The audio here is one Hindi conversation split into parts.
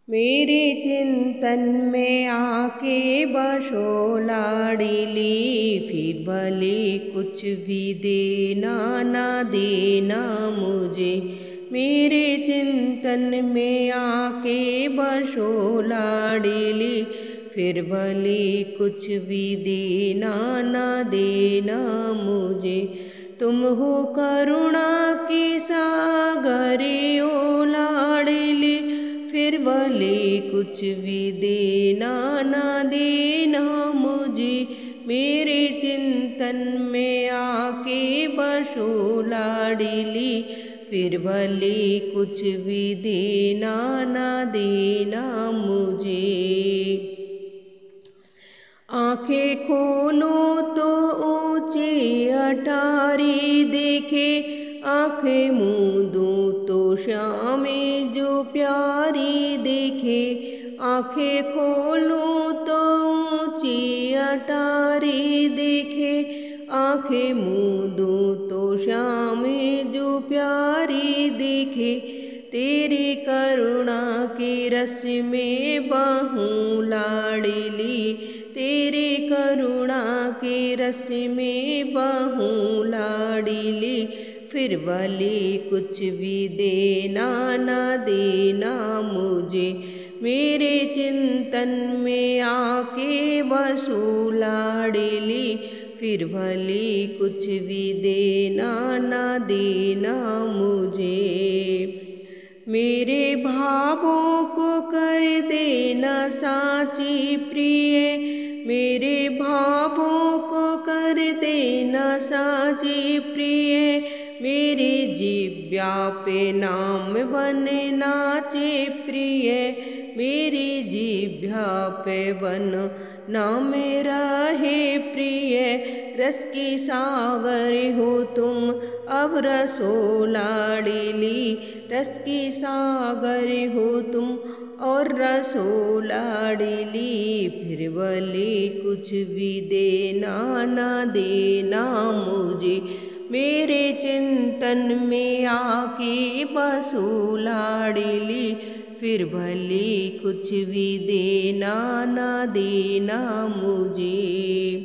मेरे चिंतन में आके बसो लाडली, फिर भले कुछ भी देना ना देना मुझे। मेरे चिंतन में आके बसो लाडली, फिर भले कुछ भी देना ना देना मुझे। तुम हो करुणा की सागर ओ लाडली, फिर भले कुछ भी देना ना देना मुझे। मेरे चिंतन में आके बसो लाडली, फिर भले कुछ भी देना ना देना मुझे। आंखें खोलो तो ऊंची अटारी देखे, आंखें मूंदूं तो शामें जो प्यारी देखे। आंखें खोलूं तो ऊंची अटारी देखे, आंखें मूंदूं तो शामें जो प्यारी देखे। तेरी करुणा की रस में बहूं लाडली, तेरी करुणा के रस में बहूं लाडली, फिर भले कुछ भी देना ना देना मुझे। मेरे चिंतन में आके बसो लाडली, फिर भले कुछ भी देना ना देना मुझे। मेरे भावों को कर देना साची प्रिय, मेरे भावों को कर देना साची प्रिय। मेरी जिह्वा पे नाम बने नाचे प्रिय, मेरी जिह्वा पे बन नाम रहे प्रिय। रस की सागर हो तुम अब रसो लाडली, रस की सागर हो तुम और रसो लाडली, फिर भले कुछ भी देना ना देना मुझे। मेरे चिंतन में आके बसो लाडली, फिर भले कुछ भी देना ना देना मुझे।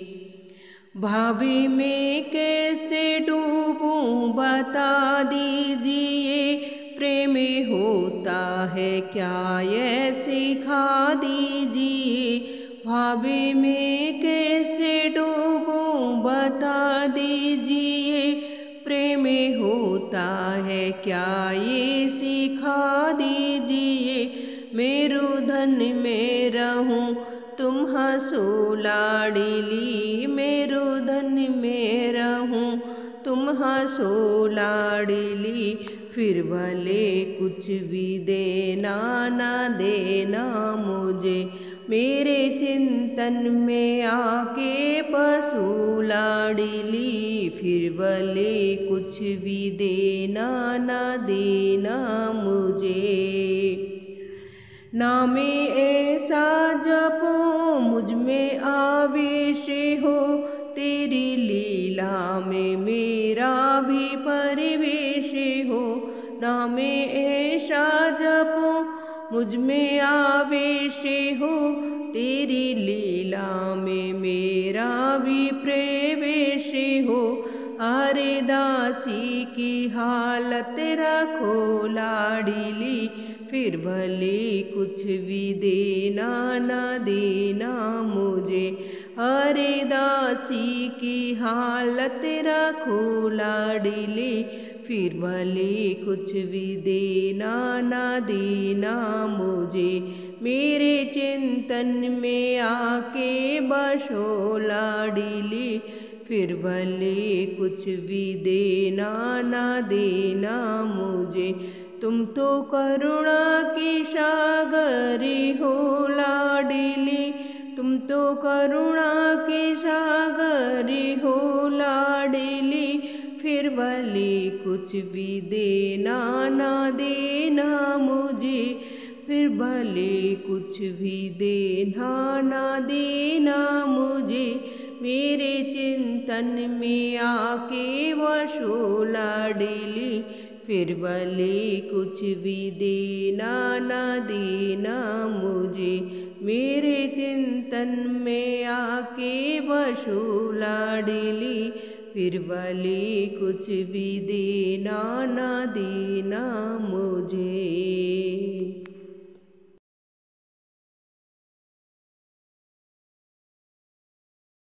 भाभी मैं कैसे डूबूं बता दीजिए, प्रेम होता है क्या ये सिखा दीजिए। भाभी मैं कैसे डूबूं बता दीजिए, प्रेम होता है क्या ये सिखा दीजिए। मेरू धन में रहूं तुम हंसो लाडली, मेरू धन में रहूं तुम हंसो लाडली, फिर भले कुछ भी देना ना देना मुझे। मेरे चिंतन में आके बसो लाडली, फिर भले कुछ भी देना ना देना मुझे। नामे ऐसा जपो मुझ में आवेश हो, तेरी लीला में मेरा भी परिवेश हो। नामे ऐसा जपो मुझ में आवेश हो, तेरी लीला में मेरा भी प्रवेश हो। हरे दासी की हालत रखो लाडली, फिर भले कुछ भी देना ना देना मुझे। हरे दासी की हालत रखो लाडली, फिर भले कुछ भी देना ना देना मुझे। मेरे चिंतन में आके बसो लाडली, फिर भले कुछ भी देना ना देना मुझे। तुम तो करुणा की सागरी हो लाडली, तुम तो करुणा की सागरी हो लाडली, फिर भले कुछ भी देना ना देना मुझे। फिर भले कुछ भी देना ना देना मुझे। मेरे चिंतन में आके बसो लाडली, फिर भले कुछ भी देना ना देना मुझे, मेरे चिंतन में आके बसो लाडली। फिर भले कुछ भी देना ना देना मुझे।